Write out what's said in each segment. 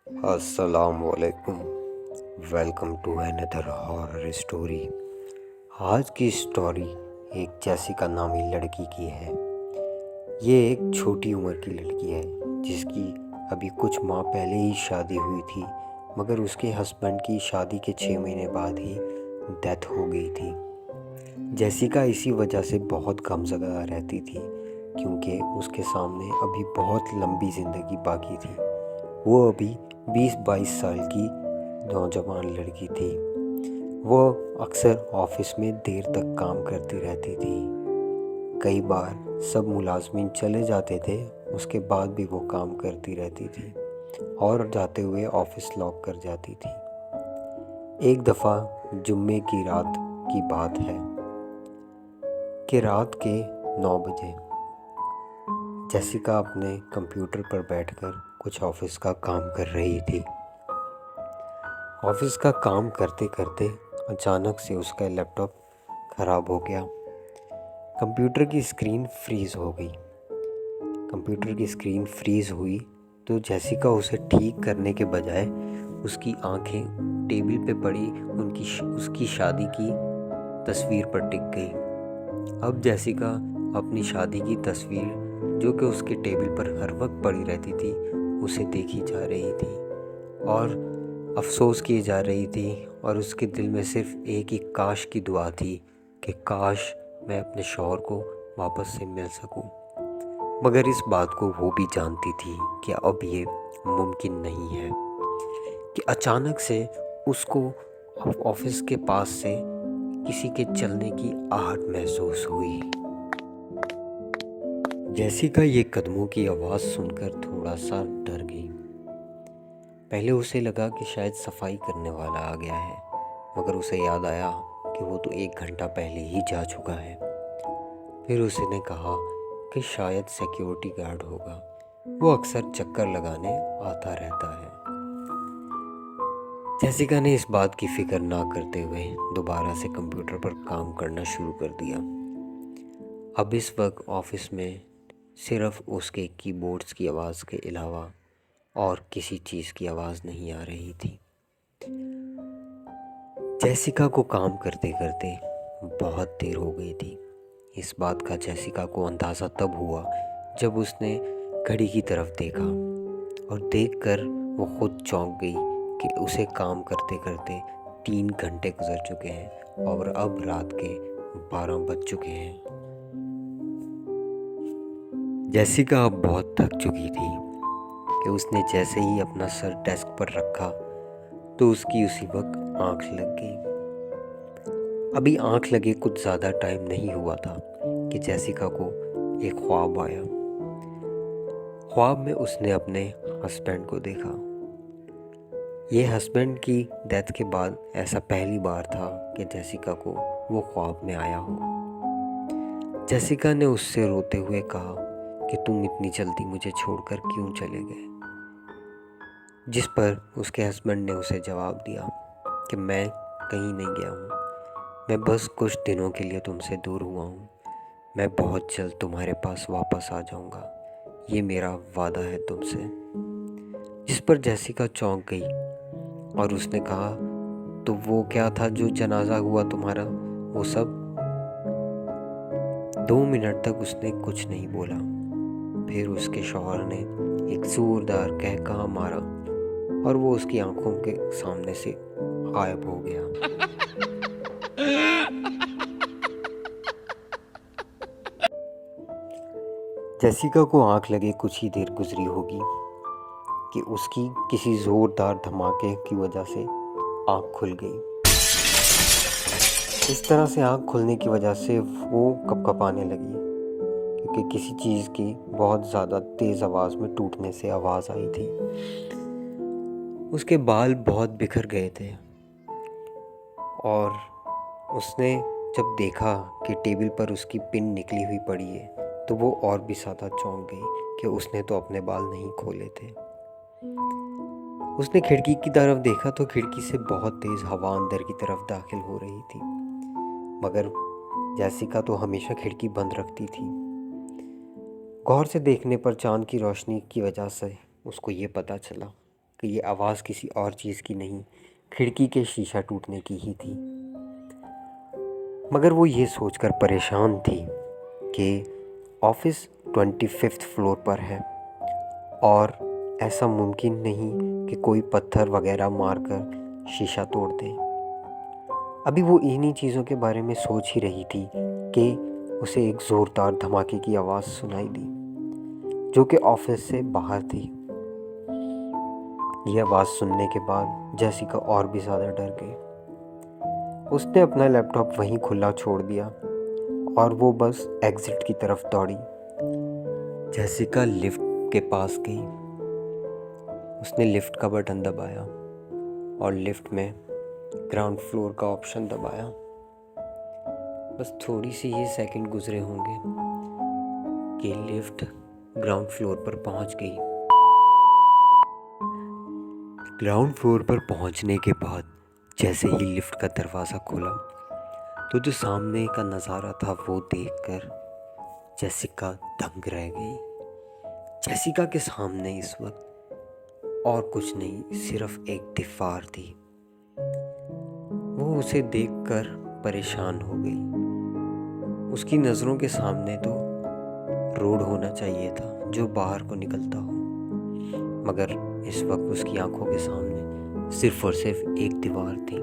अस्सलामुअलैकुम। Welcome to another horror story. आज की स्टोरी एक जेसिका नामी लड़की की है। ये एक छोटी उम्र की लड़की है जिसकी अभी कुछ माह पहले ही शादी हुई थी, मगर उसके हस्बैंड की शादी के 6 महीने बाद ही डेथ हो गई थी। जेसिका इसी वजह से बहुत गमज़दा रहती थी क्योंकि उसके सामने अभी बहुत लंबी ज़िंदगी बाकी थी। वो अभी 20-22 साल की नौजवान लड़की थी। वो अक्सर ऑफिस में देर तक काम करती रहती थी। कई बार सब मुलाजमीन चले जाते थे, उसके बाद भी वो काम करती रहती थी और जाते हुए ऑफिस लॉक कर जाती थी। एक दफ़ा जुम्मे की रात की बात है कि रात के 9 बजे जेसिका अपने कंप्यूटर पर बैठकर कुछ ऑफिस का काम कर रही थी। ऑफिस का काम करते करते अचानक से उसका लैपटॉप ख़राब हो गया। कंप्यूटर की स्क्रीन फ्रीज़ हो गई। कंप्यूटर की स्क्रीन फ्रीज़ हुई तो जेसिका उसे ठीक करने के बजाय उसकी आंखें टेबल पे पड़ी उसकी शादी की तस्वीर पर टिक गई। अब जेसिका अपनी शादी की तस्वीर जो कि उसके टेबल पर हर वक्त पड़ी रहती थी उसे देखी जा रही थी और अफसोस की जा रही थी, और उसके दिल में सिर्फ एक ही काश की दुआ थी कि काश मैं अपने शौहर को वापस से मिल सकूं। मगर इस बात को वो भी जानती थी कि अब ये मुमकिन नहीं है कि अचानक से उसको ऑफिस के पास से किसी के चलने की आहट महसूस हुई। जेसिका ये कदमों की आवाज़ सुनकर थोड़ा सा डर गई। पहले उसे लगा कि शायद सफाई करने वाला आ गया है, मगर उसे याद आया कि वो तो 1 घंटा पहले ही जा चुका है। फिर उसने कहा कि शायद सिक्योरिटी गार्ड होगा, वो अक्सर चक्कर लगाने आता रहता है। जेसिका ने इस बात की फिक्र ना करते हुए दोबारा से कंप्यूटर पर काम करना शुरू कर दिया। अब इस वक्त ऑफिस में सिर्फ उसके कीबोर्ड्स की आवाज़ के अलावा और किसी चीज़ की आवाज़ नहीं आ रही थी। जेसिका को काम करते करते बहुत देर हो गई थी। इस बात का जेसिका को अंदाज़ा तब हुआ जब उसने घड़ी की तरफ देखा, और देखकर वो खुद चौंक गई कि उसे काम करते करते 3 घंटे गुजर चुके हैं और अब रात के 12 बज चुके हैं। जेसिका अब बहुत थक चुकी थी कि उसने जैसे ही अपना सर डेस्क पर रखा तो उसकी उसी वक्त आंख लग गई। अभी आंख लगे कुछ ज़्यादा टाइम नहीं हुआ था कि जेसिका को एक ख्वाब आया। ख्वाब में उसने अपने हस्बैंड को देखा। ये हस्बैंड की डेथ के बाद ऐसा पहली बार था कि जेसिका को वो ख्वाब में आया हो। जेसिका ने उससे रोते हुए कहा कि तुम इतनी जल्दी मुझे छोड़कर क्यों चले गए, जिस पर उसके हस्बैंड ने उसे जवाब दिया कि मैं कहीं नहीं गया हूँ, मैं बस कुछ दिनों के लिए तुमसे दूर हुआ हूँ। मैं बहुत जल्द तुम्हारे पास वापस आ जाऊँगा, ये मेरा वादा है तुमसे। जिस पर जेसिका चौंक गई और उसने कहा, तो वो क्या था जो जनाजा हुआ तुम्हारा, वो सब? 2 मिनट तक उसने कुछ नहीं बोला। फिर उसके शौहर ने एक जोरदार कहकहा मारा और वो उसकी आंखों के सामने से गायब हो गया। जेसिका को आंख लगे कुछ ही देर गुजरी होगी कि उसकी किसी ज़ोरदार धमाके की वजह से आंख खुल गई। इस तरह से आंख खुलने की वजह से वो कँपकँपाने लगी क्योंकि किसी चीज़ की बहुत ज़्यादा तेज़ आवाज़ में टूटने से आवाज़ आई थी। उसके बाल बहुत बिखर गए थे और उसने जब देखा कि टेबल पर उसकी पिन निकली हुई पड़ी है तो वो और भी ज़्यादा चौंक गई कि उसने तो अपने बाल नहीं खोले थे। उसने खिड़की की तरफ देखा तो खिड़की से बहुत तेज़ हवा अंदर की तरफ दाखिल हो रही थी, मगर जेसिका तो हमेशा खिड़की बंद रखती थी। गौर से देखने पर चांद की रोशनी की वजह से उसको ये पता चला कि ये आवाज़ किसी और चीज़ की नहीं, खिड़की के शीशा टूटने की ही थी। मगर वो ये सोचकर परेशान थी कि ऑफिस 25th फ्लोर पर है और ऐसा मुमकिन नहीं कि कोई पत्थर वगैरह मारकर शीशा तोड़ दे। अभी वो इन्हीं चीज़ों के बारे में सोच ही रही थी कि उसे एक ज़ोरदार धमाके की आवाज़ सुनाई दी, जो कि ऑफिस से बाहर थी। यह आवाज़ सुनने के बाद जेसिका और भी ज़्यादा डर गई। उसने अपना लैपटॉप वहीं खुला छोड़ दिया और वो बस एग्ज़िट की तरफ दौड़ी। जेसिका लिफ्ट के पास गई। उसने लिफ्ट का बटन दबाया और लिफ्ट में ग्राउंड फ्लोर का ऑप्शन दबाया। बस थोड़ी सी ही सेकंड गुजरे होंगे कि लिफ्ट ग्राउंड फ्लोर पर पहुंच गई। ग्राउंड फ्लोर पर पहुंचने के बाद जैसे ही लिफ्ट का दरवाज़ा खुला तो जो सामने का नज़ारा था वो देखकर जेसिका दंग रह गई। जेसिका के सामने इस वक्त और कुछ नहीं, सिर्फ एक दीवार थी। वो उसे देखकर परेशान हो गई। उसकी नज़रों के सामने तो रोड होना चाहिए था जो बाहर को निकलता हो, मगर इस वक्त उसकी आंखों के सामने सिर्फ और सिर्फ एक दीवार थी।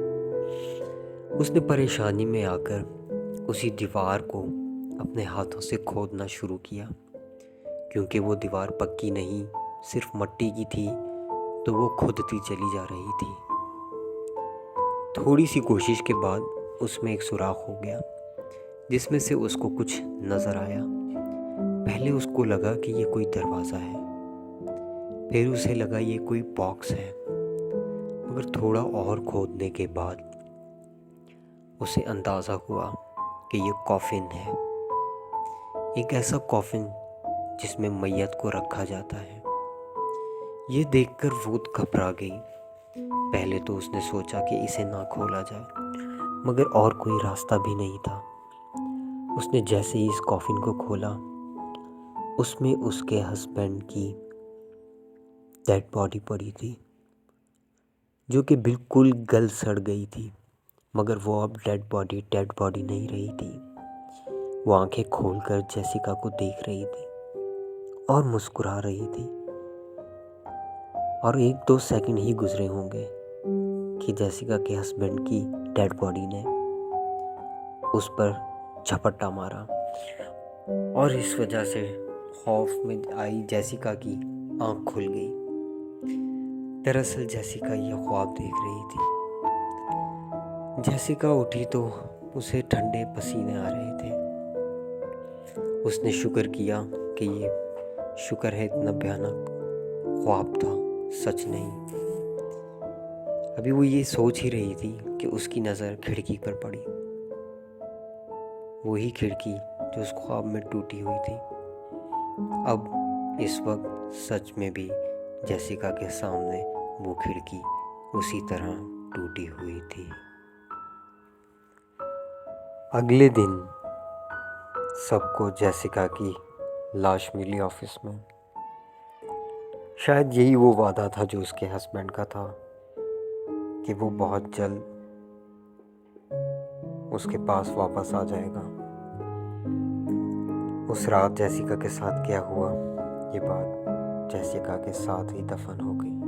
उसने परेशानी में आकर उसी दीवार को अपने हाथों से खोदना शुरू किया, क्योंकि वो दीवार पक्की नहीं सिर्फ मट्टी की थी, तो वो खुदती चली जा रही थी। थोड़ी सी कोशिश के बाद उसमें एक सुराख हो गया जिसमें से उसको कुछ नज़र आया। पहले उसको लगा कि ये कोई दरवाज़ा है, फिर उसे लगा ये कोई बॉक्स है, मगर थोड़ा और खोदने के बाद उसे अंदाज़ा हुआ कि ये कॉफ़िन है। एक ऐसा कॉफ़िन जिसमें मैयत को रखा जाता है। ये देखकर वो घबरा गई। पहले तो उसने सोचा कि इसे ना खोला जाए, मगर और कोई रास्ता भी नहीं था। उसने जैसे ही इस कॉफ़िन को खोला, उसमें उसके हस्बैंड की डेड बॉडी पड़ी थी, जो कि बिल्कुल गल सड़ गई थी। मगर वो अब डेड बॉडी नहीं रही थी। वो आंखें खोलकर जेसिका को देख रही थी और मुस्कुरा रही थी। और 1-2 सेकंड ही गुजरे होंगे कि जेसिका के हस्बैंड की डेड बॉडी ने उस पर झपट्टा मारा, और इस वजह से खौफ में आई जेसिका की आंख खुल गई। दरअसल जेसिका ये ख्वाब देख रही थी। जेसिका उठी तो उसे ठंडे पसीने आ रहे थे। उसने शुक्र किया कि ये शुक्र है इतना भयानक ख्वाब था, सच नहीं। अभी वो ये सोच ही रही थी कि उसकी नज़र खिड़की पर पड़ी, वही खिड़की जो उस ख्वाब में टूटी हुई थी। अब इस वक्त सच में भी जेसिका के सामने वो खिड़की उसी तरह टूटी हुई थी। अगले दिन सबको जेसिका की लाश मिली ऑफिस में। शायद यही वो वादा था जो उसके हस्बैंड का था कि वो बहुत जल्द उसके पास वापस आ जाएगा। उस रात जेसिका के साथ क्या हुआ, ये बात जेसिका के साथ ही दफन हो गई।